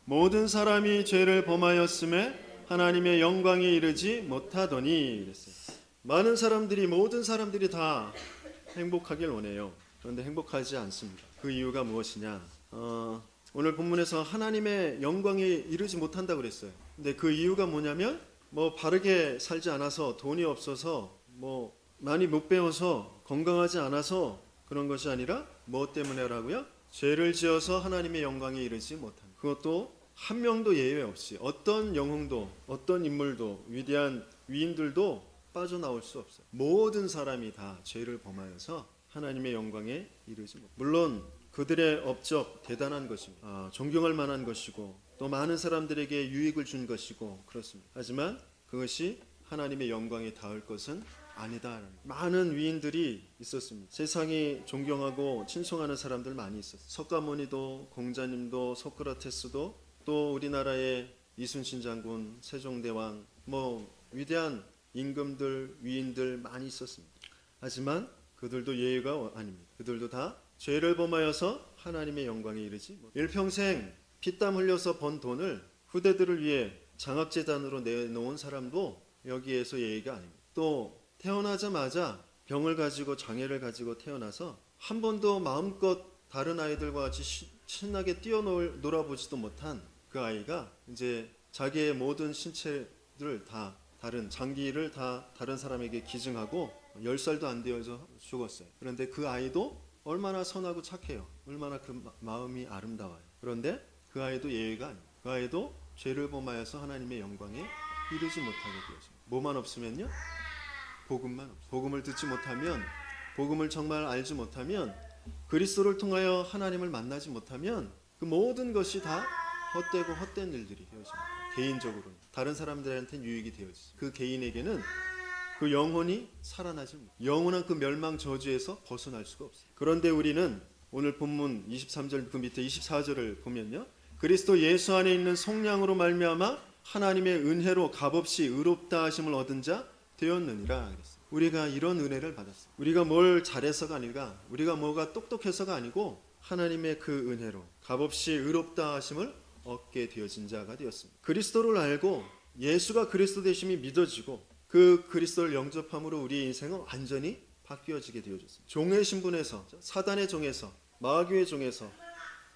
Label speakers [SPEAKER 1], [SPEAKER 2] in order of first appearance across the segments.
[SPEAKER 1] 모든 사람이 죄를 범하였음에 하나님의 영광에 이르지 못하더니 그랬어요. 많은 사람들이, 모든 사람들이 다 행복하길 원해요. 그런데 행복하지 않습니다. 그 이유가 무엇이냐? 오늘 본문에서 하나님의 영광에 이르지 못한다고 그랬어요. 근데 그 이유가 뭐냐면 바르게 살지 않아서, 돈이 없어서, 많이 못 배워서, 건강하지 않아서 그런 것이 아니라 뭐 때문에라고요? 죄를 지어서 하나님의 영광에 이르지 못한. 그것도 한 명도 예외 없이 어떤 영웅도, 어떤 인물도, 위대한 위인들도 빠져나올 수 없어요. 모든 사람이 다 죄를 범하여서 하나님의 영광에 이르지 못. 물론 그들의 업적 대단한 것입니다. 존경할 만한 것이고 또 많은 사람들에게 유익을 준 것이고 그렇습니다. 하지만 그것이 하나님의 영광에 닿을 것은 아니다. 많은 위인들이 있었습니다. 세상이 존경하고 친송하는 사람들 많이 있었어요. 석가모니도, 공자님도, 소크라테스도, 또 우리나라의 이순신 장군, 세종대왕, 위대한 임금들, 위인들 많이 있었습니다. 하지만 그들도 예외가 아닙니다. 그들도 다 죄를 범하여서 하나님의 영광에 이르지 못. 일평생 피땀 흘려서 번 돈을 후대들을 위해 장학재단으로 내놓은 사람도 여기에서 예외가 아닙니다. 또 태어나자마자 병을 가지고, 장애를 가지고 태어나서 한 번도 마음껏 다른 아이들과 같이 신나게 뛰어놀아보지도 못한 그 아이가 이제 자기의 모든 신체를 다, 다른 장기를 다 다른 사람에게 기증하고 10살도 안 되어서 죽었어요. 그런데 그 아이도 얼마나 선하고 착해요. 얼마나 그 마음이 아름다워요. 그런데 그 아이도 예외가 아니에요. 그 아이도 죄를 범하여서 하나님의 영광에 이르지 못하게 되었습니다. 뭐만 없으면요? 복음만 없어요. 복음을 듣지 못하면, 복음을 정말 알지 못하면, 그리스도를 통하여 하나님을 만나지 못하면 그 모든 것이 다 헛되고 헛된 일들이 되어집니다. 개인적으로 다른 사람들한테는 유익이 되어지죠. 그 개인에게는 그 영혼이 살아나지 못해요. 영원한 그 멸망 저주에서 벗어날 수가 없어요. 그런데 우리는 오늘 본문 23절 그 밑에 24절을 보면요, 그리스도 예수 안에 있는 속량으로 말미암아 하나님의 은혜로 값없이 의롭다 하심을 얻은 자 되었느니라 그랬어요. 우리가 이런 은혜를 받았어요. 우리가 뭘 잘해서가 아니라, 우리가 뭐가 똑똑해서가 아니고 하나님의 그 은혜로 값없이 의롭다 하심을 얻게 되어진 자가 되었습니다. 그리스도를 알고 예수가 그리스도 되심이 믿어지고 그 그리스도를 영접함으로 우리의 인생은 완전히 바뀌어지게 되어졌습니다. 종의 신분에서, 사단의 종에서, 마귀의 종에서,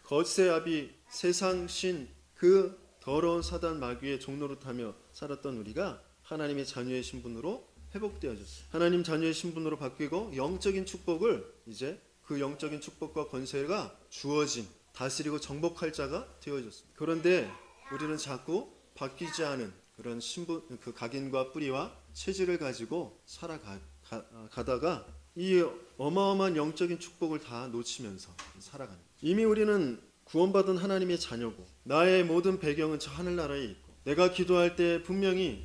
[SPEAKER 1] 거짓의 아비, 세상 신, 그 더러운 사단 마귀의 종노릇하며 살았던 우리가 하나님의 자녀의 신분으로 회복되어졌어요. 하나님 자녀의 신분으로 바뀌고 영적인 축복을, 이제 그 영적인 축복과 권세가 주어진, 다스리고 정복할 자가 되어졌습니다. 그런데 우리는 자꾸 바뀌지 않은 그런 신분, 그 각인과 뿌리와 체질을 가지고 살아가다가 이 어마어마한 영적인 축복을 다 놓치면서 살아가는. 이미 우리는 구원받은 하나님의 자녀고 나의 모든 배경은 저 하늘나라에 있고, 내가 기도할 때 분명히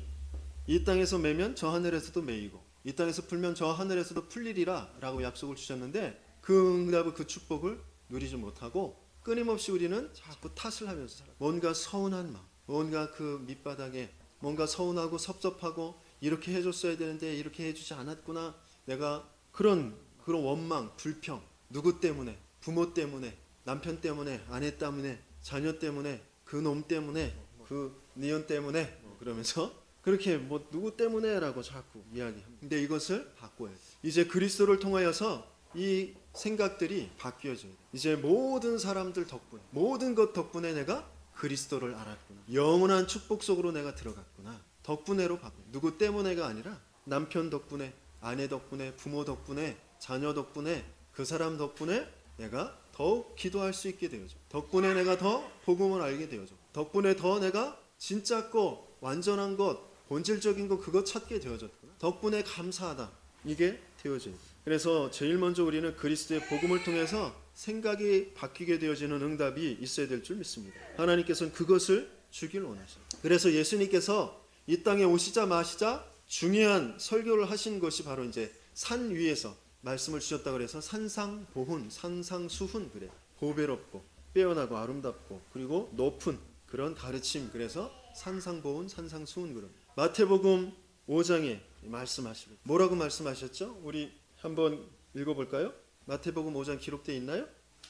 [SPEAKER 1] 이 땅에서 매면 저 하늘에서도 매이고 이 땅에서 풀면 저 하늘에서도 풀리리라 라고 약속을 주셨는데 그 응답을, 그 축복을 누리지 못하고 끊임없이 우리는 자꾸 탓을 하면서 살아요. 뭔가 서운한 마음, 뭔가 그 밑바닥에 뭔가 서운하고 섭섭하고, 이렇게 해줬어야 되는데 이렇게 해주지 않았구나. 내가 그런 원망, 불평, 누구 때문에, 부모 때문에, 남편 때문에, 아내 때문에, 자녀 때문에, 그 놈 때문에, 그 니언 때문에, 그러면서 그렇게 누구 때문에 라고 자꾸 이야기합니다. 근데 이것을 바꿔야 돼요. 이제 그리스도를 통하여서 이 생각들이 바뀌어져야 돼요. 이제 모든 사람들 덕분에, 모든 것 덕분에 내가 그리스도를 알았구나. 영원한 축복 속으로 내가 들어갔구나. 덕분에로 바꿔. 누구 때문에가 아니라 남편 덕분에, 아내 덕분에, 부모 덕분에, 자녀 덕분에, 그 사람 덕분에 내가 더욱 기도할 수 있게 되어져. 덕분에 내가 더 복음을 알게 되어져. 덕분에 더 내가 진짜 것, 완전한 것, 본질적인 것, 그것 찾게 되어졌구나. 덕분에 감사하다. 이게 되어져요. 그래서 제일 먼저 우리는 그리스도의 복음을 통해서 생각이 바뀌게 되어지는 응답이 있어야 될 줄 믿습니다. 하나님께서는 그것을 주길 원하셔요. 그래서 예수님께서 이 땅에 오시자 마시자 중요한 설교를 하신 것이 바로 이제 산 위에서 말씀을 주셨다고 해서 산상보훈, 산상수훈, 그래. 보배롭고 빼어나고 아름답고 그리고 높은 그런 가르침, 그래서 산상보훈, 산상수훈. 그런 마태복음 5장에 말씀하시고 뭐라고 말씀하셨죠? 우리 한번 읽어볼까요? 마태복음 5장 기록되어 있나요?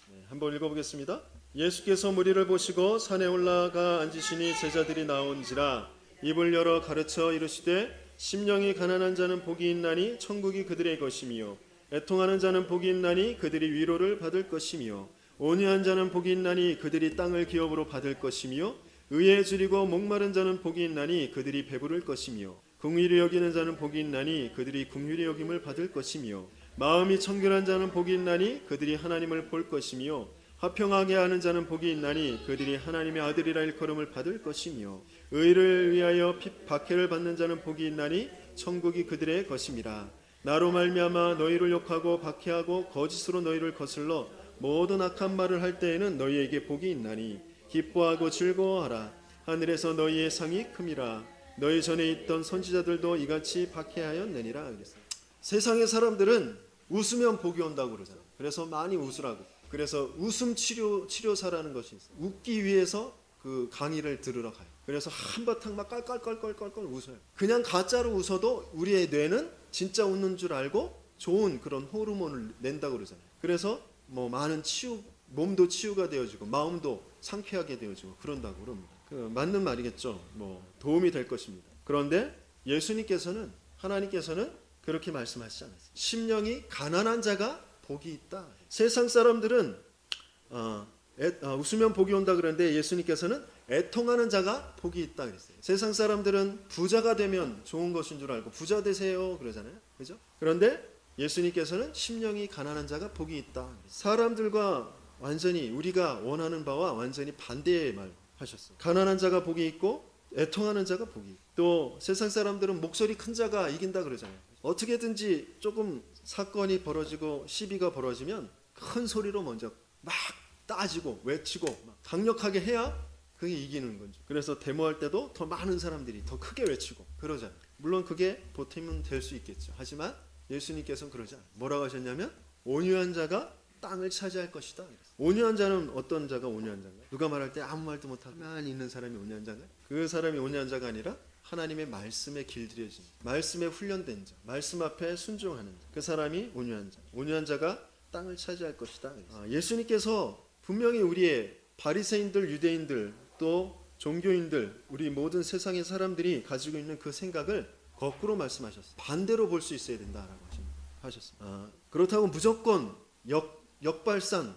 [SPEAKER 1] 네, 한번 읽어보겠습니다. 예수께서 무리를 보시고 산에 올라가 앉으시니 제자들이 나온지라 입을 열어 가르쳐 이르시되 심령이 가난한 자는 복이 있나니 천국이 그들의 것이며 애통하는 자는 복이 있나니 그들이 위로를 받을 것이며 온유한 자는 복이 있나니 그들이 땅을 기업으로 받을 것이며 의에 줄이고 목마른 자는 복이 있나니 그들이 배부를 것이며 긍휼히 여기는 자는 복이 있나니 그들이 긍휼히 여김을 받을 것이며 마음이 청결한 자는 복이 있나니 그들이 하나님을 볼 것이며 화평하게 하는 자는 복이 있나니 그들이 하나님의 아들이라 일컬음을 받을 것이며 의를 위하여 박해를 받는 자는 복이 있나니 천국이 그들의 것임이라. 나로 말미암아 너희를 욕하고 박해하고 거짓으로 너희를 거슬러 모든 악한 말을 할 때에는 너희에게 복이 있나니 기뻐하고 즐거워하라. 하늘에서 너희의 상이 큼이라. 너희 전에 있던 선지자들도 이같이 박해하였느니라. 세상의 사람들은 웃으면 복이 온다고 그러잖아요. 그래서 많이 웃으라고. 그래서 웃음 치료사라는 것이 있어요. 웃기 위해서 그 강의를 들으러 가요. 그래서 한바탕 막 깔깔깔깔깔 웃어요. 그냥 가짜로 웃어도 우리의 뇌는 진짜 웃는 줄 알고 좋은 그런 호르몬을 낸다고 그러잖아요. 그래서 뭐 많은 몸도 치유가 되어지고 마음도 상쾌하게 되어지고 그런다고 그럽니다. 맞는 말이겠죠. 뭐 도움이 될 것입니다. 그런데 예수님께서는 하나님께서는 그렇게 말씀하시지 않았어요. 심령이 가난한 자가 복이 있다. 세상 사람들은 웃으면 복이 온다 그러는데 예수님께서는 애통하는 자가 복이 있다 그랬어요. 세상 사람들은 부자가 되면 좋은 것인 줄 알고 부자 되세요 그러잖아요. 그죠? 그런데 예수님께서는 심령이 가난한 자가 복이 있다. 사람들과 완전히 우리가 원하는 바와 완전히 반대의 말 하셨어요. 가난한 자가 복이 있고 애통하는 자가 복이 있고 또 세상 사람들은 목소리 큰 자가 이긴다 그러잖아요. 어떻게든지 조금 사건이 벌어지고 시비가 벌어지면 큰 소리로 먼저 막 따지고 외치고 막 강력하게 해야 그게 이기는 거죠. 그래서 데모할 때도 더 많은 사람들이 더 크게 외치고 그러잖아요. 물론 그게 보탬은 될 수 있겠죠. 하지만 예수님께서는 그러지 않아요. 뭐라고 하셨냐면 온유한 자가 땅을 차지할 것이다. 온유한 자는 어떤 자가 온유한 자인가요? 누가 말할 때 아무 말도 못하고 가만히 있는 사람이 온유한 자인가요? 그 사람이 온유한 자가 아니라 하나님의 말씀에 길들여진 말씀에 훈련된 자, 말씀 앞에 순종하는 자, 그 사람이 온유한 자. 온유한 자가 땅을 차지할 것이다. 예수님께서 분명히 우리의 바리새인들, 유대인들, 또 종교인들, 우리 모든 세상의 사람들이 가지고 있는 그 생각을 거꾸로 말씀하셨어요. 반대로 볼 수 있어야 된다라고 하셨습니다. 그렇다고 무조건 역발상,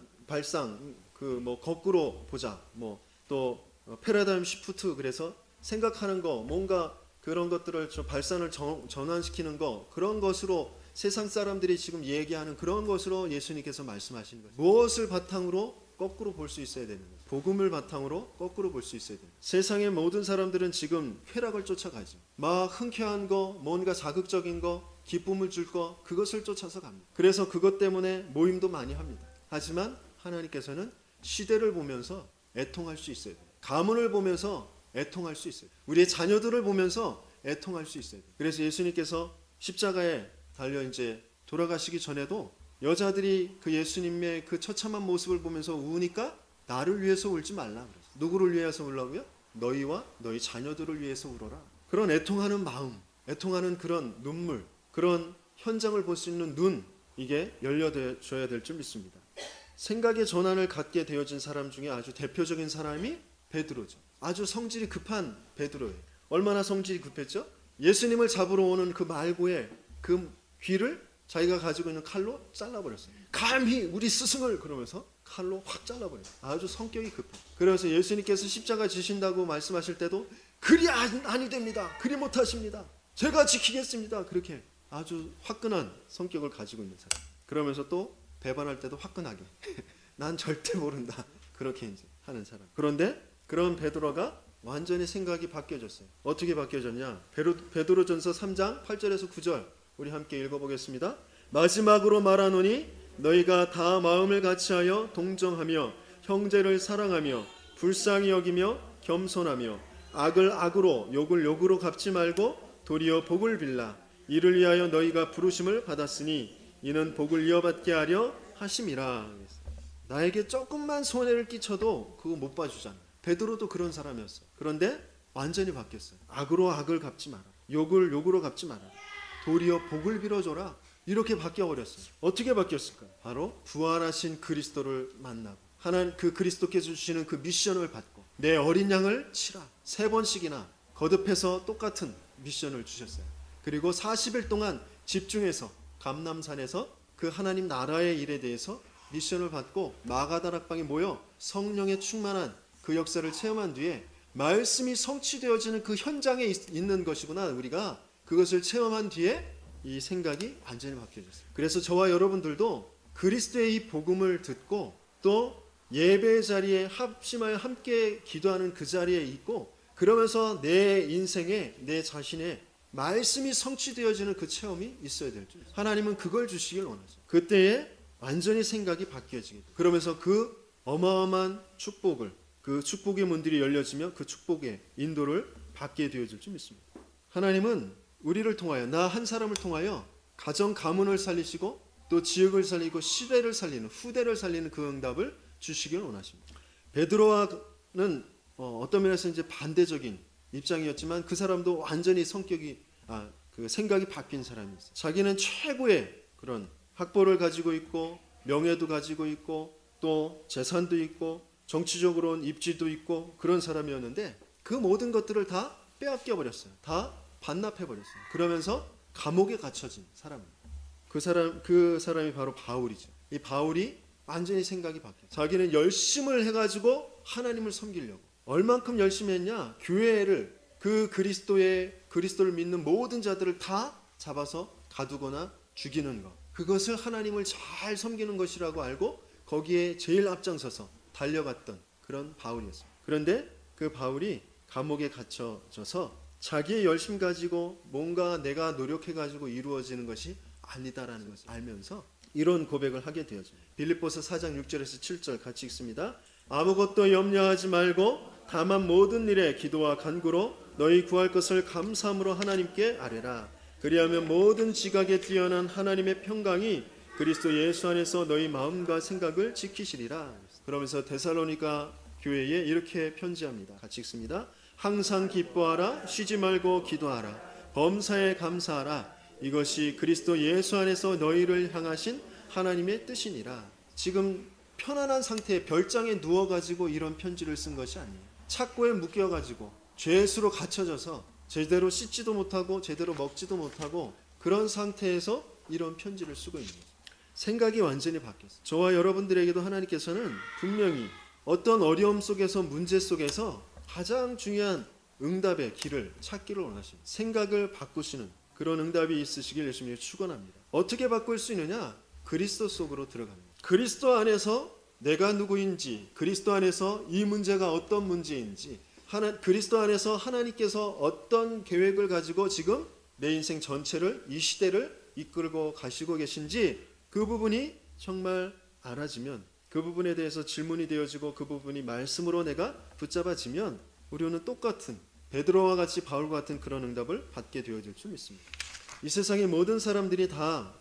[SPEAKER 1] 그 뭐 거꾸로 보자, 뭐 또 패러다임 시프트 그래서 생각하는 거 뭔가 그런 것들을 발상을 전환시키는 거 그런 것으로 세상 사람들이 지금 얘기하는 그런 것으로 예수님께서 말씀하시는 거예요. 무엇을 바탕으로 거꾸로 볼 수 있어야 되는 거예요. 복음을 바탕으로 거꾸로 볼 수 있어야 돼요. 세상의 모든 사람들은 지금 쾌락을 쫓아가죠. 막 흔쾌한 거, 뭔가 자극적인 거, 기쁨을 줄 거 그것을 쫓아서 갑니다. 그래서 그것 때문에 모임도 많이 합니다. 하지만 하나님께서는 시대를 보면서 애통할 수 있어야 돼요. 가문을 보면서 애통할 수 있어요. 우리의 자녀들을 보면서 애통할 수 있어요. 그래서 예수님께서 십자가에 달려 이제 돌아가시기 전에도 여자들이 그 예수님의 그 처참한 모습을 보면서 우니까 나를 위해서 울지 말라 그랬어요. 누구를 위해서 울라고요? 너희와 너희 자녀들을 위해서 울어라. 그런 애통하는 마음, 애통하는 그런 눈물, 그런 현장을 볼 수 있는 눈, 이게 열려져야 될 줄 믿습니다. 생각의 전환을 갖게 되어진 사람 중에 아주 대표적인 사람이 베드로죠. 아주 성질이 급한 베드로예요. 얼마나 성질이 급했죠? 예수님을 잡으러 오는 그 말고의 그 귀를 자기가 가지고 있는 칼로 잘라버렸어요. 감히 우리 스승을 그러면서 칼로 확 잘라버렸어요. 아주 성격이 급해요. 그래서 예수님께서 십자가 지신다고 말씀하실 때도 그리 아니 됩니다. 그리 못하십니다. 제가 지키겠습니다. 그렇게 아주 화끈한 성격을 가지고 있는 사람. 그러면서 또 배반할 때도 화끈하게 난 절대 모른다. 그렇게 이제 하는 사람. 그런데 그런 베드로가 완전히 생각이 바뀌어졌어요. 어떻게 바뀌어졌냐? 베드로전서 3장 8절에서 9절 우리 함께 읽어보겠습니다. 마지막으로 말하노니 너희가 다 마음을 같이하여 동정하며 형제를 사랑하며 불쌍히 여기며 겸손하며 악을 악으로 욕을 욕으로 갚지 말고 도리어 복을 빌라. 이를 위하여 너희가 부르심을 받았으니 이는 복을 이어받게 하려 하심이라. 나에게 조금만 손해를 끼쳐도 그거 못 봐주잖아. 베드로도 그런 사람이었어요. 그런데 완전히 바뀌었어요. 악으로 악을 갚지 마라. 욕을 욕으로 갚지 마라. 도리어 복을 빌어줘라. 이렇게 바뀌어버렸어요. 어떻게 바뀌었을까? 바로 부활하신 그리스도를 만나고 하나님 그 그리스도께서 주시는 그 미션을 받고 내 어린 양을 치라 3번씩이나 거듭해서 똑같은 미션을 주셨어요. 그리고 40일 동안 집중해서 감람산에서 그 하나님 나라의 일에 대해서 미션을 받고 마가다락방에 모여 성령에 충만한 그 역사를 체험한 뒤에 말씀이 성취되어지는 그 현장에 있는 것이구나, 우리가 그것을 체험한 뒤에 이 생각이 완전히 바뀌어졌어요. 그래서 저와 여러분들도 그리스도의 이 복음을 듣고 또 예배 자리에 합심하여 함께 기도하는 그 자리에 있고 그러면서 내 인생에 내 자신의 말씀이 성취되어지는 그 체험이 있어야 될 줄. 하나님은 그걸 주시길 원하죠. 그때에 완전히 생각이 바뀌어지게 돼요. 그러면서 그 어마어마한 축복을, 그 축복의 문들이 열려지며 그 축복의 인도를 받게 되어질 줄 믿습니다. 하나님은 우리를 통하여, 나 한 사람을 통하여 가정 가문을 살리시고 또 지역을 살리고 시대를 살리는, 후대를 살리는 그 응답을 주시길 원하십니다. 베드로와는 어떤 면에서 이제 반대적인 입장이었지만 그 사람도 완전히 그 생각이 바뀐 사람이었어요. 자기는 최고의 그런 학벌을 가지고 있고 명예도 가지고 있고 또 재산도 있고 정치적으로는 입지도 있고 그런 사람이었는데 그 모든 것들을 다 빼앗겨 버렸어요. 다 반납해 버렸어요. 그러면서 감옥에 갇혀진 사람입니다. 그 사람이 바로 바울이죠. 이 바울이 완전히 생각이 바뀌었어요. 자기는 열심을 해가지고 하나님을 섬기려고 얼만큼 열심히 했냐? 교회를 그 그리스도를 믿는 모든 자들을 다 잡아서 가두거나 죽이는 것. 그것을 하나님을 잘 섬기는 것이라고 알고 거기에 제일 앞장서서 달려갔던 그런 바울이었습니다. 그런데 그 바울이 감옥에 갇혀져서 자기의 열심 가지고 뭔가 내가 노력해가지고 이루어지는 것이 아니다라는 것을 알면서 이런 고백을 하게 되어집니다. 빌립보서 4장 6절에서 7절 같이 읽습니다. 아무것도 염려하지 말고 다만 모든 일에 기도와 간구로 너희 구할 것을 감사함으로 하나님께 아뢰라. 그리하면 모든 지각에 뛰어난 하나님의 평강이 그리스도 예수 안에서 너희 마음과 생각을 지키시리라. 그러면서 데살로니가 교회에 이렇게 편지합니다. 같이 읽습니다. 항상 기뻐하라. 쉬지 말고 기도하라. 범사에 감사하라. 이것이 그리스도 예수 안에서 너희를 향하신 하나님의 뜻이니라. 지금 편안한 상태에 별장에 누워가지고 이런 편지를 쓴 것이 아니에요. 착고에 묶여가지고 죄수로 갇혀져서 제대로 씻지도 못하고 제대로 먹지도 못하고 그런 상태에서 이런 편지를 쓰고 있는 거죠. 생각이 완전히 바뀌었어요. 저와 여러분들에게도 하나님께서는 분명히 어떤 어려움 속에서 문제 속에서 가장 중요한 응답의 길을 찾기를 원하십니다. 생각을 바꾸시는 그런 응답이 있으시길 열심히 축원합니다. 어떻게 바꿀 수 있느냐? 그리스도 속으로 들어갑니다. 그리스도 안에서 내가 누구인지, 그리스도 안에서 이 문제가 어떤 문제인지, 그리스도 안에서 하나님께서 어떤 계획을 가지고 지금 내 인생 전체를, 이 시대를 이끌고 가시고 계신지 그 부분이 정말 알아지면, 그 부분에 대해서 질문이 되어지고 그 부분이 말씀으로 내가 붙잡아지면 우리는 똑같은 베드로와 같이 바울과 같은 그런 응답을 받게 되어질 줄 믿습니다. 이 세상의 모든 사람들이 다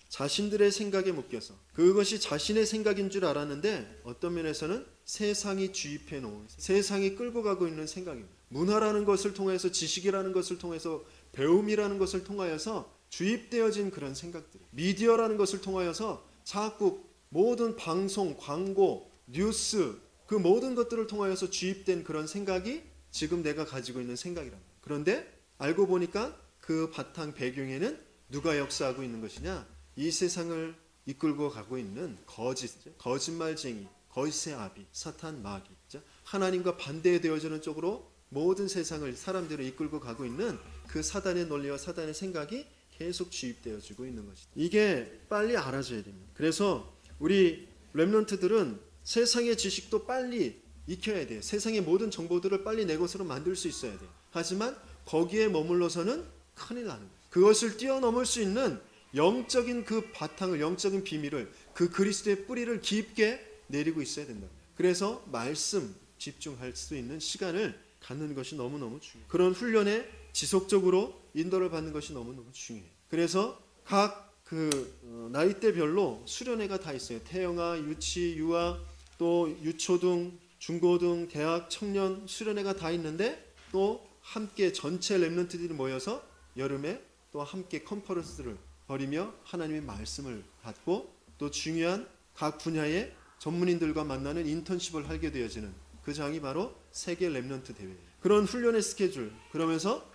[SPEAKER 1] 자신들의 생각에 묶여서 그것이 자신의 생각인 줄 알았는데 어떤 면에서는 세상이 주입해 놓은, 세상이 끌고 가고 있는 생각입니다. 문화라는 것을 통해서, 지식이라는 것을 통해서, 배움이라는 것을 통하여서 주입되어진 그런 생각들, 미디어라는 것을 통하여서 자꾸 모든 방송, 광고, 뉴스 그 모든 것들을 통하여서 주입된 그런 생각이 지금 내가 가지고 있는 생각이랍니다. 그런데 알고 보니까 그 바탕 배경에는 누가 역사하고 있는 것이냐? 이 세상을 이끌고 가고 있는 거짓말쟁이, 거짓의 아비, 사탄, 마귀, 하나님과 반대되어지는 쪽으로 모든 세상을, 사람들을 이끌고 가고 있는 그 사단의 논리와 사단의 생각이 계속 주입되어지고 있는 것이다. 이게 빨리 알아져야 됩니다. 그래서 우리 렘넌트들은 세상의 지식도 빨리 익혀야 돼요. 세상의 모든 정보들을 빨리 내 것으로 만들 수 있어야 돼요. 하지만 거기에 머물러서는 큰일 나는 거예요. 그것을 뛰어넘을 수 있는 영적인 그 바탕을, 영적인 비밀을, 그 그리스도의 뿌리를 깊게 내리고 있어야 된다. 그래서 말씀 집중할 수 있는 시간을 갖는 것이 너무너무 중요해요. 그런 훈련에 지속적으로 인도를 받는 것이 너무너무 중요해요. 그래서 각 나이대별로 수련회가 다 있어요. 태영아, 유치, 유아, 또 유초등, 중고등, 대학, 청년 수련회가 다 있는데 또 함께 전체 렘넌트들이 모여서 여름에 또 함께 컨퍼런스를 벌이며 하나님의 말씀을 받고 또 중요한 각 분야의 전문인들과 만나는 인턴십을 하게 되어지는 그 장이 바로 세계 렘넌트 대회예요. 그런 훈련의 스케줄, 그러면서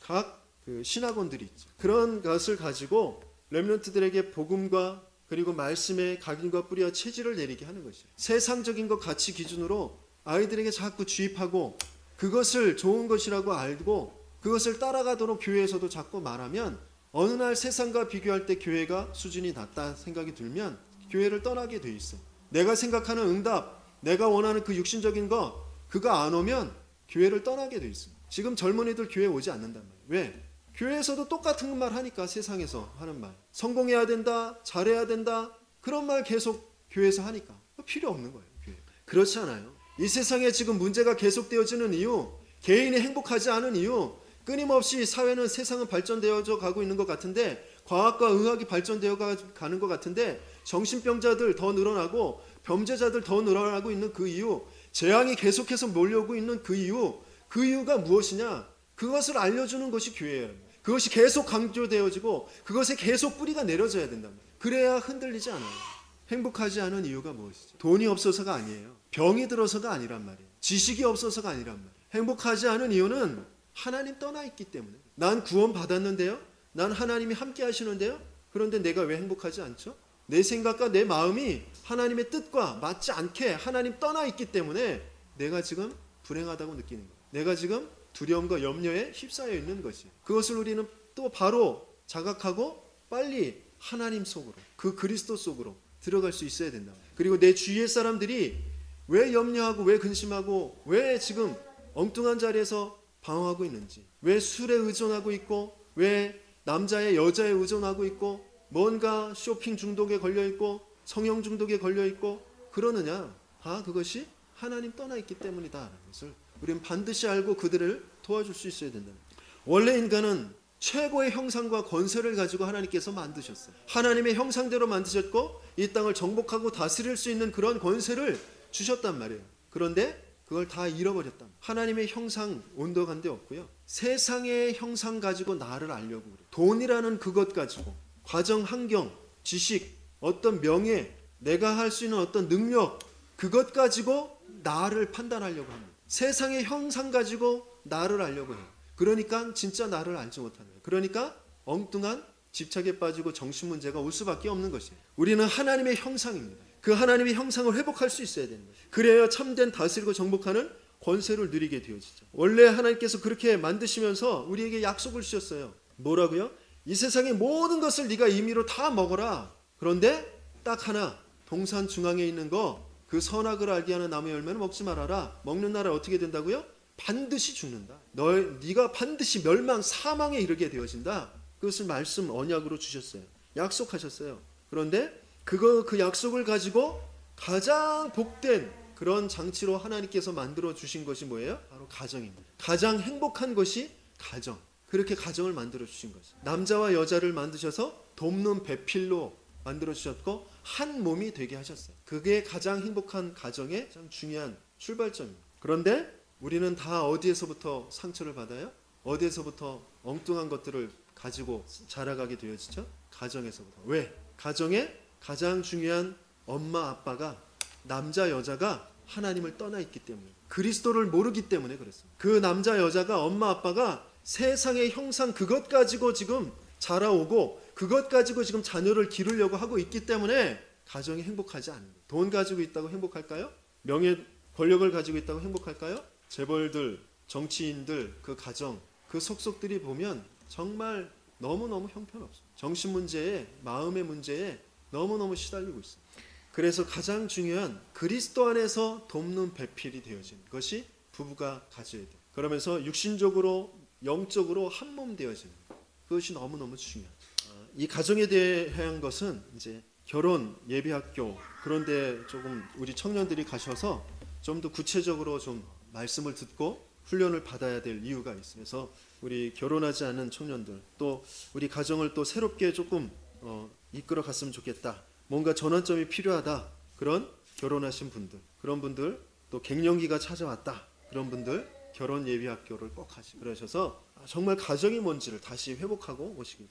[SPEAKER 1] 각 그 신학원들이 있죠. 그런 것을 가지고 렘넌트들에게 복음과 그리고 말씀의 각인과 뿌리와 체질을 내리게 하는 것이에요. 세상적인 것 가치 기준으로 아이들에게 자꾸 주입하고 그것을 좋은 것이라고 알고 그것을 따라가도록 교회에서도 자꾸 말하면 어느 날 세상과 비교할 때 교회가 수준이 낮다 생각이 들면 교회를 떠나게 돼 있어. 내가 생각하는 응답, 내가 원하는 그 육신적인 것 그거 안 오면 교회를 떠나게 돼 있어. 지금 젊은이들 교회 오지 않는단 말이에요. 왜? 교회에서도 똑같은 말 하니까. 세상에서 하는 말, 성공해야 된다, 잘해야 된다, 그런 말 계속 교회에서 하니까 필요 없는 거예요. 교회. 그렇지 않아요. 이 세상에 지금 문제가 계속되어지는 이유, 개인이 행복하지 않은 이유, 끊임없이 사회는 세상은 발전되어져 가고 있는 것 같은데, 과학과 의학이 발전되어 가는 것 같은데 정신병자들 더 늘어나고 범죄자들 더 늘어나고 있는 그 이유, 재앙이 계속해서 몰려오고 있는 그 이유가 무엇이냐? 그것을 알려주는 것이 교회예요. 그것이 계속 강조되어지고 그것에 계속 뿌리가 내려져야 된단 말이에요. 그래야 흔들리지 않아요. 행복하지 않은 이유가 무엇이죠? 돈이 없어서가 아니에요. 병이 들어서가 아니란 말이에요. 지식이 없어서가 아니란 말이에요. 행복하지 않은 이유는 하나님 떠나 있기 때문에. 난 구원 받았는데요, 난 하나님이 함께 하시는데요, 그런데 내가 왜 행복하지 않죠? 내 생각과 내 마음이 하나님의 뜻과 맞지 않게 하나님 떠나 있기 때문에 내가 지금 불행하다고 느끼는 거예요. 내가 지금 두려움과 염려에 휩싸여 있는 것이. 그것을 우리는 또 바로 자각하고 빨리 하나님 속으로, 그 그리스도 속으로 들어갈 수 있어야 된다. 그리고 내 주위의 사람들이 왜 염려하고 왜 근심하고 왜 지금 엉뚱한 자리에서 방황하고 있는지, 왜 술에 의존하고 있고 왜 남자의 여자에 의존하고 있고 뭔가 쇼핑 중독에 걸려 있고 성형 중독에 걸려 있고 그러느냐? 다 그것이 하나님 떠나 있기 때문이다라는 것을 우리는 반드시 알고 그들을 도와줄 수 있어야 된다. 원래 인간은 최고의 형상과 권세를 가지고 하나님께서 만드셨어요. 하나님의 형상대로 만드셨고 이 땅을 정복하고 다스릴 수 있는 그런 권세를 주셨단 말이에요. 그런데 그걸 다 잃어버렸다. 하나님의 형상 온도간 데 없고요. 세상의 형상 가지고 나를 알려고 그래요. 돈이라는 그것 가지고 과정, 환경, 지식, 어떤 명예, 내가 할 수 있는 어떤 능력, 그것 가지고 나를 판단하려고 합니다. 세상의 형상 가지고 나를 알려고 해요. 그러니까 진짜 나를 알지 못하는 거예요. 그러니까 엉뚱한 집착에 빠지고 정신 문제가 올 수밖에 없는 것이에요. 우리는 하나님의 형상입니다. 그 하나님의 형상을 회복할 수 있어야 되는 거예요. 그래야 참된 다스리고 정복하는 권세를 누리게 되어지죠. 원래 하나님께서 그렇게 만드시면서 우리에게 약속을 주셨어요. 뭐라고요? 이 세상의 모든 것을 네가 임의로 다 먹어라. 그런데 딱 하나, 동산 중앙에 있는 거, 그 선악을 알게 하는 나무 열매는 먹지 말아라. 먹는 날에 어떻게 된다고요? 반드시 죽는다. 네가 반드시 멸망, 사망에 이르게 되어진다. 그것을 말씀 언약으로 주셨어요. 약속하셨어요. 그런데 그 약속을 가지고 가장 복된 그런 장치로 하나님께서 만들어 주신 것이 뭐예요? 바로 가정입니다. 가장 행복한 것이 가정. 그렇게 가정을 만들어 주신 거죠. 남자와 여자를 만드셔서 돕는 배필로 만들어 주셨고 한 몸이 되게 하셨어요. 그게 가장 행복한 가정의 가장 중요한 출발점입니다. 그런데 우리는 다 어디에서부터 상처를 받아요? 어디에서부터 엉뚱한 것들을 가지고 자라가게 되어지죠? 가정에서부터. 왜? 가정의 가장 중요한 엄마 아빠가, 남자 여자가 하나님을 떠나 있기 때문에, 그리스도를 모르기 때문에 그렇습니다. 그 남자 여자가, 엄마 아빠가 세상의 형상 그것 가지고 지금 자라오고 그것 가지고 지금 자녀를 기르려고 하고 있기 때문에 가정이 행복하지 않는 거예요. 돈 가지고 있다고 행복할까요? 명예, 권력을 가지고 있다고 행복할까요? 재벌들, 정치인들, 그 가정, 그 속속들이 보면 정말 너무너무 형편없어요. 정신 문제에, 마음의 문제에 너무너무 시달리고 있어요. 그래서 가장 중요한 그리스도 안에서 돕는 배필이 되어지는 것이 부부가 가져야 돼요. 그러면서 육신적으로, 영적으로 한 몸 되어지는 것. 그것이 너무너무 중요하죠. 이 가정에 대한 것은 이제 결혼 예비학교 그런 데 조금 우리 청년들이 가셔서 좀 더 구체적으로 좀 말씀을 듣고 훈련을 받아야 될 이유가 있어요. 그래서 우리 결혼하지 않은 청년들, 또 우리 가정을 또 새롭게 조금 이끌어 갔으면 좋겠다, 뭔가 전환점이 필요하다, 그런 결혼하신 분들, 그런 분들, 또 갱년기가 찾아왔다, 그런 분들 결혼 예비학교를 꼭 하시고 그러셔서 정말 가정이 뭔지를 다시 회복하고 오시기,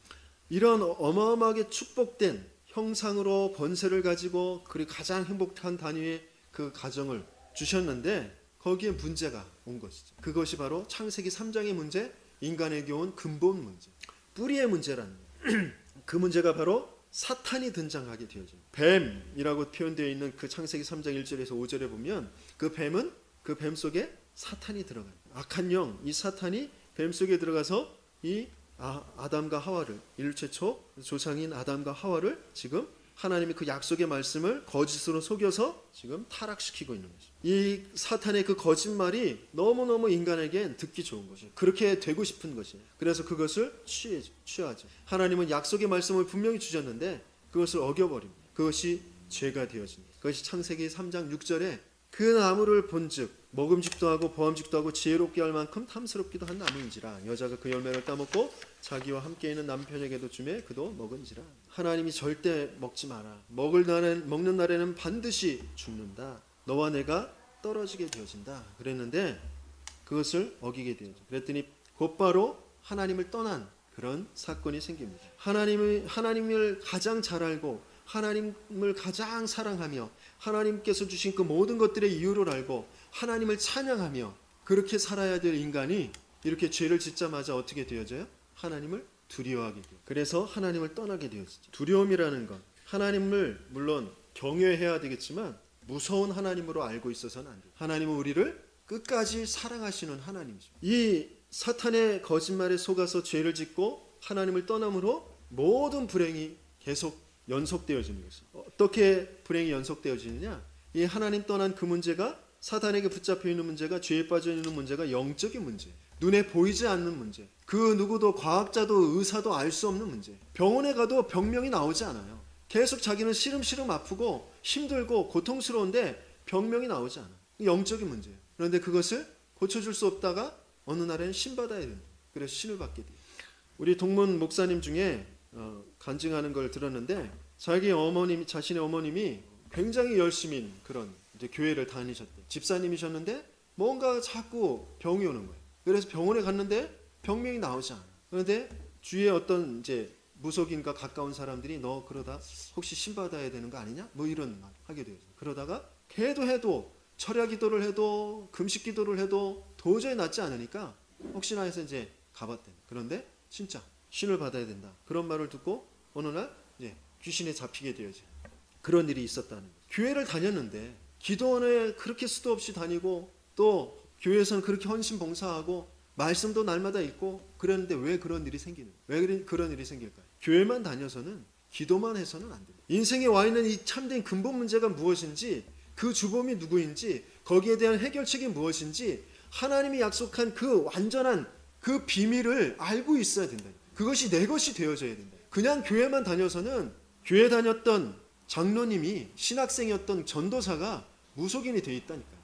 [SPEAKER 1] 이런 어마어마하게 축복된 형상으로 번세를 가지고 그리고 가장 행복한 단위의 그 가정을 주셨는데 거기에 문제가 온 것이죠. 그것이 바로 창세기 3장의 문제, 인간에게 온 근본 문제, 뿌리의 문제라는 거예요. 그 문제가 바로 사탄이 등장하게 되어져요. 뱀이라고 표현되어 있는 그 창세기 3장 1절에서 5절에 보면 그 뱀은 그 뱀 속에 사탄이 들어가요. 악한 영, 이 사탄이 뱀 속에 들어가서 이 아담과 하와를, 인류 최초 조상인 아담과 하와를 지금 하나님이 그 약속의 말씀을 거짓으로 속여서 지금 타락시키고 있는 거죠. 이 사탄의 그 거짓말이 너무너무 인간에겐 듣기 좋은 거죠. 그렇게 되고 싶은 것이에요. 그래서 그것을 취하죠. 하나님은 약속의 말씀을 분명히 주셨는데 그것을 어겨버립니다. 그것이 죄가 되어집니다. 그것이 창세기 3장 6절에 그 나무를 본즉 먹음직도 하고 보암직도 하고 지혜롭게 할 만큼 탐스럽기도 한 나무인지라 여자가 그 열매를 따먹고 자기와 함께 있는 남편에게도 주매 그도 먹은지라. 하나님이 절대 먹지 마라. 먹는 날에는 반드시 죽는다. 너와 내가 떨어지게 되어진다. 그랬는데 그것을 어기게 되어져. 그랬더니 곧바로 하나님을 떠난 그런 사건이 생깁니다. 하나님을 가장 잘 알고 하나님을 가장 사랑하며 하나님께서 주신 그 모든 것들의 이유를 알고 하나님을 찬양하며 그렇게 살아야 될 인간이 이렇게 죄를 짓자마자 어떻게 되어져요? 하나님을 두려워하게 돼요. 그래서 하나님을 떠나게 되어지죠. 두려움이라는 건 하나님을 물론 경외해야 되겠지만 무서운 하나님으로 알고 있어서는 안 돼요. 하나님은 우리를 끝까지 사랑하시는 하나님이죠. 이 사탄의 거짓말에 속아서 죄를 짓고 하나님을 떠남으로 모든 불행이 계속 연속되어지는 것이죠. 어떻게 불행이 연속되어지느냐? 이 하나님 떠난 그 문제가 사탄에게 붙잡혀 있는 문제가 죄에 빠져 있는 문제가 영적인 문제, 눈에 보이지 않는 문제, 그 누구도 과학자도 의사도 알 수 없는 문제. 병원에 가도 병명이 나오지 않아요. 계속 자기는 시름시름 아프고 힘들고 고통스러운데 병명이 나오지 않아요. 영적인 문제예요. 그런데 그것을 고쳐줄 수 없다가 어느 날에는 신받아야 된다. 그래서 신을 받게 돼요. 우리 동문 목사님 중에 간증하는 걸 들었는데 자신의 어머님이 굉장히 열심히 그런 이제 교회를 다니셨대. 집사님이셨는데 뭔가 자꾸 병이 오는 거예요. 그래서 병원에 갔는데 병명이 나오지 않아. 그런데 주위에 어떤 이제 무속인과 가까운 사람들이 너 그러다 혹시 신받아야 되는 거 아니냐? 뭐 이런 말 하게 돼요. 그러다가 해도 철야 기도를 해도 금식 기도를 해도 도저히 낫지 않으니까 혹시나 해서 이제 가봤대. 그런데 진짜 신을 받아야 된다. 그런 말을 듣고 어느 날 이제 귀신에 잡히게 되어져. 그런 일이 있었다는 거예요. 교회를 다녔는데 기도원에 그렇게 수도 없이 다니고 또 교회에서는 그렇게 헌신 봉사하고 말씀도 날마다 읽고 그랬는데 왜 그런 일이 생기는 거예요? 왜 그런 일이 생길까요? 교회만 다녀서는 기도만 해서는 안 돼요. 인생에 와 있는 이 참된 근본 문제가 무엇인지 그 주범이 누구인지 거기에 대한 해결책이 무엇인지 하나님이 약속한 그 완전한 그 비밀을 알고 있어야 된다. 그것이 내 것이 되어져야 된다. 그냥 교회만 다녀서는 교회 다녔던 장로님이 신학생이었던 전도사가 무속인이 돼 있다니까요.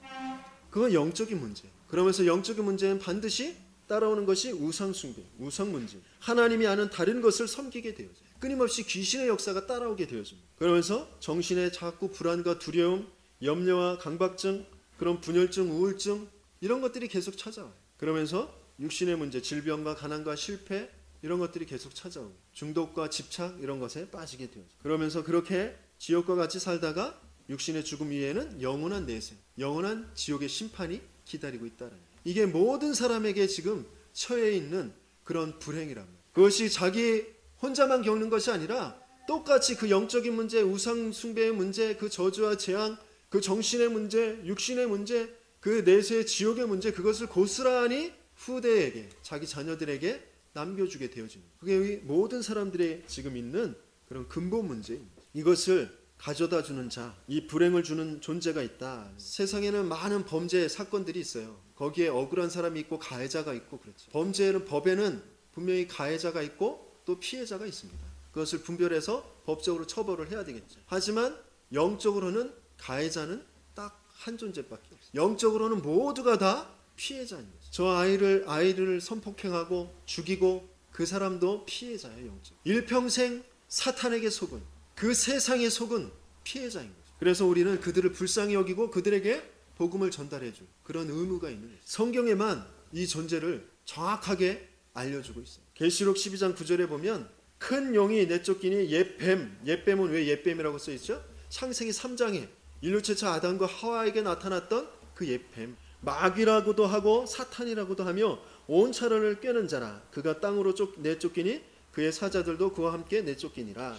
[SPEAKER 1] 그건 영적인 문제예요. 그러면서 영적인 문제는 반드시 따라오는 것이 우상 숭배, 우상 문제. 하나님이 아는 다른 것을 섬기게 되어져요. 끊임없이 귀신의 역사가 따라오게 되어집니다. 그러면서 정신에 자꾸 불안과 두려움, 염려와 강박증, 그런 분열증, 우울증 이런 것들이 계속 찾아와요. 그러면서 육신의 문제, 질병과 가난과 실패 이런 것들이 계속 찾아오고 중독과 집착 이런 것에 빠지게 되어져. 그러면서 그렇게 지옥과 같이 살다가 육신의 죽음 위에는 영원한 내세, 영원한 지옥의 심판이 기다리고 있다는 거예요. 이게 모든 사람에게 지금 처해 있는 그런 불행이란 말이에요. 그것이 자기 혼자만 겪는 것이 아니라 똑같이 그 영적인 문제, 우상 숭배의 문제, 그 저주와 재앙, 그 정신의 문제, 육신의 문제, 그 내세의 지옥의 문제, 그것을 고스란히 후대에게, 자기 자녀들에게 남겨주게 되어집니다. 그게 모든 사람들의 지금 있는 그런 근본 문제입니다. 이것을 가져다 주는 자, 이 불행을 주는 존재가 있다. 세상에는 많은 범죄 사건들이 있어요. 거기에 억울한 사람이 있고 가해자가 있고 그렇죠. 범죄는 법에는 분명히 가해자가 있고 또 피해자가 있습니다. 그것을 분별해서 법적으로 처벌을 해야 되겠죠. 하지만 영적으로는 가해자는 딱 한 존재밖에 없어요. 영적으로는 모두가 다 피해자인 거죠. 저 아이를 성폭행하고 죽이고 그 사람도 피해자예요. 영적. 일평생 사탄에게 속은 그 세상에 속은 피해자인 거죠. 그래서 우리는 그들을 불쌍히 여기고 그들에게 복음을 전달해줄 그런 의무가 있는 거죠. 성경에만 이 존재를 정확하게 알려주고 있어요. 계시록 12장 9절에 보면 큰 용이 내쫓기니 옛뱀, 옛뱀은 왜 옛뱀이라고 써있죠? 창세기 3장에 인류 최초 아담과 하와에게 나타났던 그 옛뱀, 마귀라고도 하고 사탄이라고도 하며 온 차원을 꿰는 자라. 그가 땅으로 내쫓기니 그의 사자들도 그와 함께 내쫓기니라.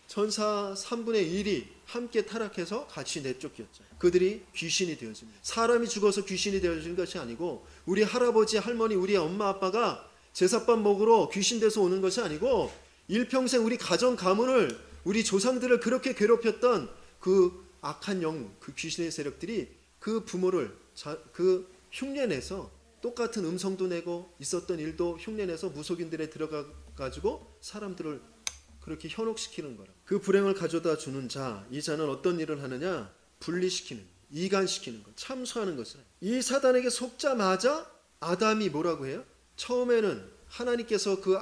[SPEAKER 1] 천사 3분의 1이 함께 타락해서 같이 내쫓겼죠. 그들이 귀신이 되어집니다. 사람이 죽어서 귀신이 되어지는 것이 아니고, 우리 할아버지, 할머니, 우리 엄마, 아빠가 제사밥 먹으러 귀신 돼서 오는 것이 아니고, 일평생 우리 가정 가문을, 우리 조상들을 그렇게 괴롭혔던 그 악한 영, 그 귀신의 세력들이 그 부모를 그 흉내내서 똑같은 음성도 내고 있었던 일도 흉내내서 무속인들에 들어가 가지고 사람들을 그렇게 현혹시키는 거라. 그 불행을 가져다 주는 자, 이 자는 어떤 일을 하느냐? 분리시키는, 이간시키는 것, 참소하는 것을. 이 사단에게 속자마자 아담이 뭐라고 해요? 처음에는 하나님께서 그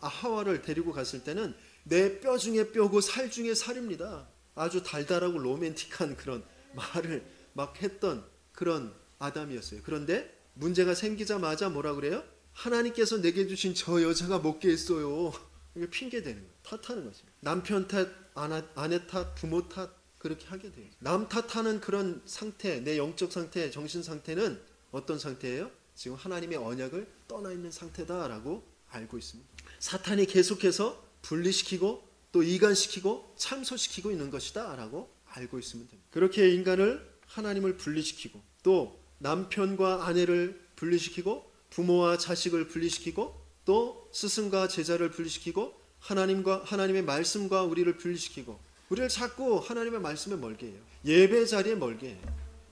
[SPEAKER 1] 하와를 데리고 갔을 때는 내 뼈 중에 뼈고 살 중에 살입니다. 아주 달달하고 로맨틱한 그런 말을 막 했던 그런 아담이었어요. 그런데 문제가 생기자마자 뭐라 그래요? 하나님께서 내게 주신 저 여자가 먹게 했어요. 이게 핑계대는 거예요. 탓하는 것입니다. 남편 탓, 아내 탓, 부모 탓 그렇게 하게 돼요. 남 탓하는 그런 상태, 내 영적 상태, 정신 상태는 어떤 상태예요? 지금 하나님의 언약을 떠나 있는 상태다라고 알고 있습니다. 사탄이 계속해서 분리시키고 또 이간시키고 참소시키고 있는 것이다 라고 알고 있으면 됩니다. 그렇게 인간을, 하나님을 분리시키고 또 남편과 아내를 분리시키고 부모와 자식을 분리시키고 또 스승과 제자를 분리시키고 하나님의 말씀과 우리를 분리시키고 우리를 자꾸 하나님의 말씀에 멀게 해요. 예배 자리에 멀게 해요.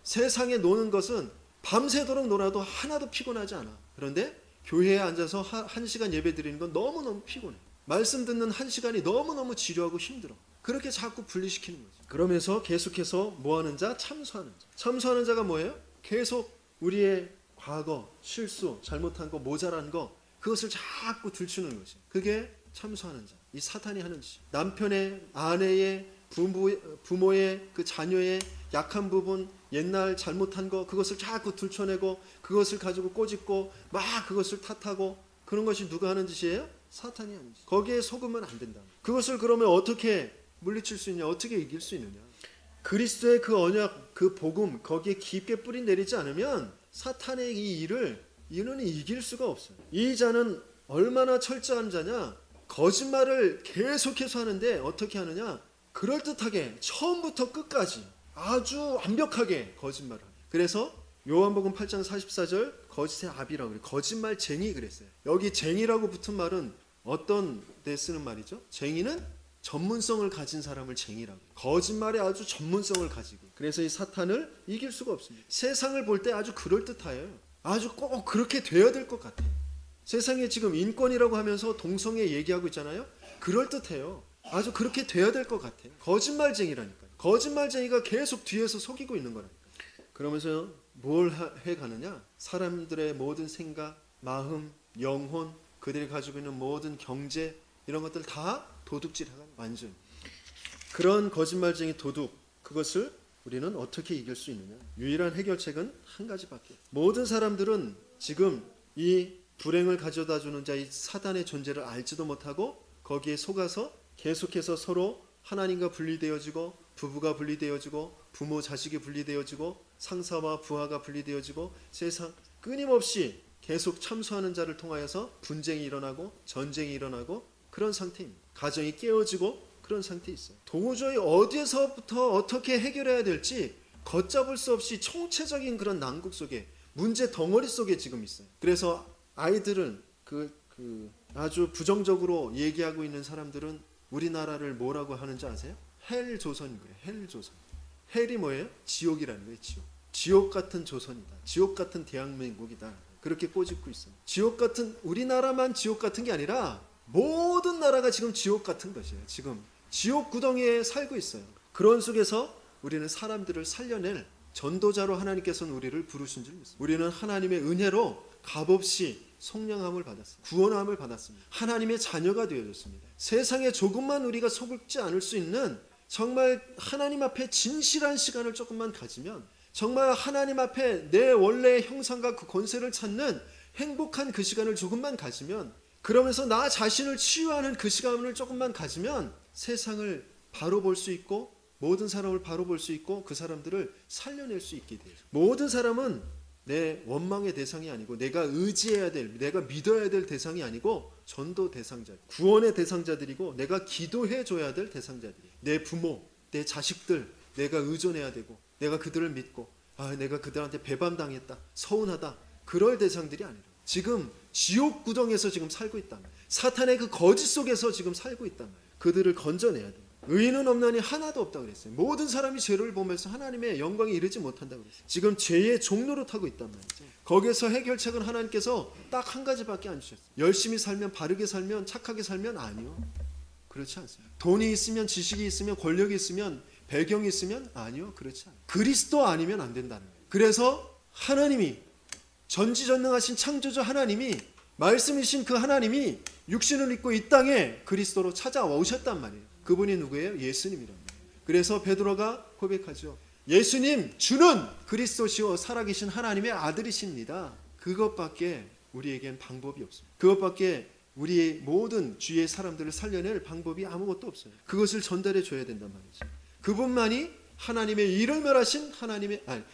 [SPEAKER 1] 세상에 노는 것은 밤새도록 놀아도 하나도 피곤하지 않아. 그런데 교회에 앉아서 1시간 예배 드리는 건 너무너무 피곤해. 말씀 듣는 1시간이 너무너무 지루하고 힘들어. 그렇게 자꾸 분리시키는 거죠. 그러면서 계속해서 뭐하는 자? 참소하는 자. 참소하는 자가 뭐예요? 계속 우리의 과거, 실수, 잘못한 거, 모자란 거 그것을 자꾸 들추는 거지. 그게 참소하는 자. 이 사탄이 하는 짓. 남편의, 아내의, 부모의, 그 자녀의 약한 부분, 옛날 잘못한 거 그것을 자꾸 들춰내고 그것을 가지고 꼬집고 막 그것을 탓하고 그런 것이 누가 하는 짓이에요? 사탄이 하는 짓. 거기에 속으면 안 된다. 그것을 그러면 어떻게 물리칠 수 있냐? 어떻게 이길 수 있느냐? 그리스도의 그 언약, 그 복음 거기에 깊게 뿌리 내리지 않으면 사탄의 이 일을 이는 이길 수가 없어요. 이 자는 얼마나 철저한 자냐? 거짓말을 계속해서 하는데 어떻게 하느냐? 그럴듯하게 처음부터 끝까지 아주 완벽하게 거짓말을 해요. 그래서 요한복음 8장 44절 거짓의 아비라고 그래요. 거짓말쟁이 그랬어요. 여기 쟁이라고 붙은 말은 어떤 데 쓰는 말이죠? 쟁이는 전문성을 가진 사람을 쟁이라고 해요. 거짓말에 아주 전문성을 가지고. 그래서 이 사탄을 이길 수가 없습니다. 세상을 볼 때 아주 그럴듯해요. 아주 꼭 그렇게 돼야 될 것 같아요. 세상에 지금 인권이라고 하면서 동성애 얘기하고 있잖아요. 그럴듯해요. 아주 그렇게 돼야 될 것 같아요. 거짓말쟁이라니까요. 거짓말쟁이가 계속 뒤에서 속이고 있는 거라니까요. 그러면서 뭘 해가느냐? 사람들의 모든 생각, 마음, 영혼, 그들이 가지고 있는 모든 경제 이런 것들 다 도둑질하는 완전. 그런 거짓말쟁이 도둑, 그것을 우리는 어떻게 이길 수 있느냐? 유일한 해결책은 한 가지밖에. 모든 사람들은 지금 이 불행을 가져다 주는 자 이 사단의 존재를 알지도 못하고 거기에 속아서 계속해서 서로 하나님과 분리되어지고 부부가 분리되어지고 부모 자식이 분리되어지고 상사와 부하가 분리되어지고 세상 끊임없이 계속 참소하는 자를 통하여서 분쟁이 일어나고 전쟁이 일어나고 그런 상태입니다. 가정이 깨어지고 그런 상태에 있어요. 도저히 어디에서부터 어떻게 해결해야 될지 걷잡을 수 없이 총체적인 그런 난국 속에 문제 덩어리 속에 지금 있어요. 그래서 아이들은 아주 부정적으로 얘기하고 있는 사람들은 우리나라를 뭐라고 하는지 아세요? 헬 조선인 거예요. 헬 조선. 헬이 뭐예요? 지옥이라는 거예요. 지옥. 지옥 같은 조선이다. 지옥 같은 대한민국이다. 그렇게 꼬집고 있어요. 지옥 같은, 우리나라만 지옥 같은 게 아니라 모든 나라가 지금 지옥 같은 것이에요. 지금 지옥 구덩이에 살고 있어요. 그런 속에서 우리는 사람들을 살려낼 전도자로 하나님께서는 우리를 부르신 줄 믿습니다. 우리는 하나님의 은혜로 값없이 속량함을 받았습니다. 구원함을 받았습니다. 하나님의 자녀가 되어졌습니다. 세상에 조금만 우리가 속지 않을 수 있는 정말 하나님 앞에 진실한 시간을 조금만 가지면 정말 하나님 앞에 내 원래의 형상과 그 권세를 찾는 행복한 그 시간을 조금만 가지면 그러면서 나 자신을 치유하는 그 시간을 조금만 가지면 세상을 바로 볼 수 있고 모든 사람을 바로 볼 수 있고 그 사람들을 살려낼 수 있게 돼요. 모든 사람은 내 원망의 대상이 아니고 내가 의지해야 될, 내가 믿어야 될 대상이 아니고 전도 대상자, 구원의 대상자들이고 내가 기도해 줘야 될 대상자들이에요. 내 부모, 내 자식들 내가 의존해야 되고 내가 그들을 믿고 내가 그들한테 배반당했다, 서운하다, 그럴 대상들이 아니라 지금 지옥 구덩에서 지금 살고 있단 말이에요. 사탄의 그 거짓 속에서 지금 살고 있단 말이에요. 그들을 건져내야 돼요. 의인은 없나니 하나도 없다고 그랬어요. 모든 사람이 죄를 보면서 하나님의 영광에 이르지 못한다고 그랬어요. 지금 죄의 종로로 타고 있단 말이죠. 거기에서 해결책은 하나님께서 딱 한 가지밖에 안 주셨어요. 열심히 살면, 바르게 살면, 착하게 살면 아니요. 그렇지 않습니다. 돈이 있으면, 지식이 있으면, 권력이 있으면, 배경이 있으면 아니요. 그렇지 않아요. 그리스도 아니면 안 된다는 거예요. 그래서 하나님이 전지전능하신 창조주 하나님이 말씀이신 그 하나님이 육신을 입고 이 땅에 그리스도로 찾아오셨단 말이에요. 그분이 누구예요? 예수님이란 말이에요. 그래서 베드로가 고백하죠. 예수님 주는 그리스도시요 살아계신 하나님의 아들이십니다. 그것밖에 우리에겐 방법이 없습니다. 그것밖에 우리의 모든 주위의 사람들을 살려낼 방법이 아무것도 없어요. 그것을 전달해 줘야 된단 말이죠. 그분만이 하나님의 일을 멸하신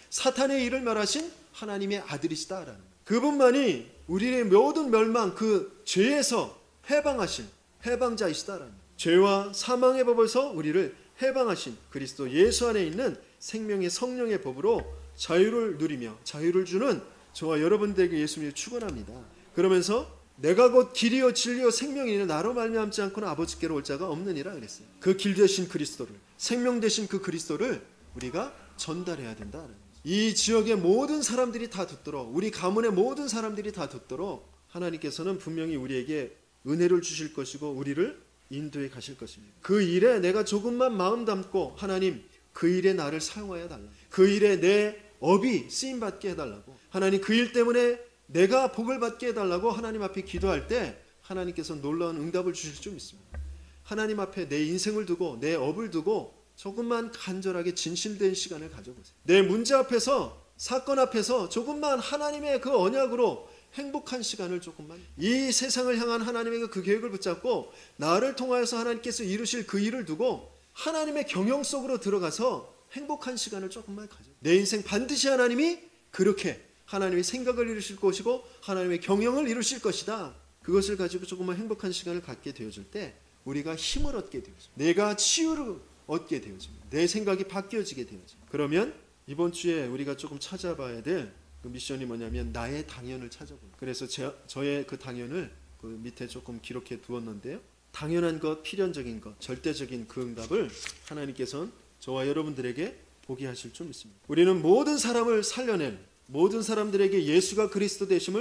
[SPEAKER 1] 사탄의 일을 멸하신 하나님의 아들이시다라는 거예요. 그분만이 우리의 모든 멸망 그 죄에서 해방하신 해방자이시다라는 거예요. 죄와 사망의 법에서 우리를 해방하신 그리스도 예수 안에 있는 생명의 성령의 법으로 자유를 누리며 자유를 주는 저와 여러분들에게 예수님을 축원합니다. 그러면서 내가 곧 길이요 진리요 생명이니 나로 말미암지 않고는 아버지께로 올 자가 없느니라 그랬어요. 그 길 되신 그리스도를, 생명 되신 그 그리스도를 우리가 전달해야 된다. 이 지역의 모든 사람들이 다 듣도록, 우리 가문의 모든 사람들이 다 듣도록 하나님께서는 분명히 우리에게 은혜를 주실 것이고 우리를 인도해 가실 것입니다. 그 일에 내가 조금만 마음 담고 하나님 그 일에 나를 사용하여 달라. 그 일에 내 업이 쓰임 받게 해달라고. 하나님 그 일 때문에 내가 복을 받게 해달라고 하나님 앞에 기도할 때 하나님께서 놀라운 응답을 주실 줄 믿습니다. 하나님 앞에 내 인생을 두고 내 업을 두고 조금만 간절하게 진실된 시간을 가져보세요. 내 문제 앞에서, 사건 앞에서 조금만 하나님의 그 언약으로 행복한 시간을 조금만, 이 세상을 향한 하나님의 그 계획을 붙잡고 나를 통하여서 하나님께서 이루실 그 일을 두고 하나님의 경영 속으로 들어가서 행복한 시간을 조금만 가져. 내 인생 반드시 하나님이 그렇게 하나님의 생각을 이루실 것이고 하나님의 경영을 이루실 것이다. 그것을 가지고 조금만 행복한 시간을 갖게 되어줄 때 우리가 힘을 얻게 되어집니다. 내가 치유를 얻게 되어집니다. 내 생각이 바뀌어지게 되어집니다. 그러면 이번 주에 우리가 조금 찾아봐야 될 그 미션이 뭐냐면 나의 당연을 찾아보는. 그래서 저의 그 당연을 그 밑에 조금 기록해 두었는데요. 당연한 것, 필연적인 것, 절대적인 그 응답을 하나님께서는 저와 여러분들에게 보게 하실 줄 믿습니다. 우리는 모든 사람을 살려낼, 모든 사람들에게 예수가 그리스도 되심을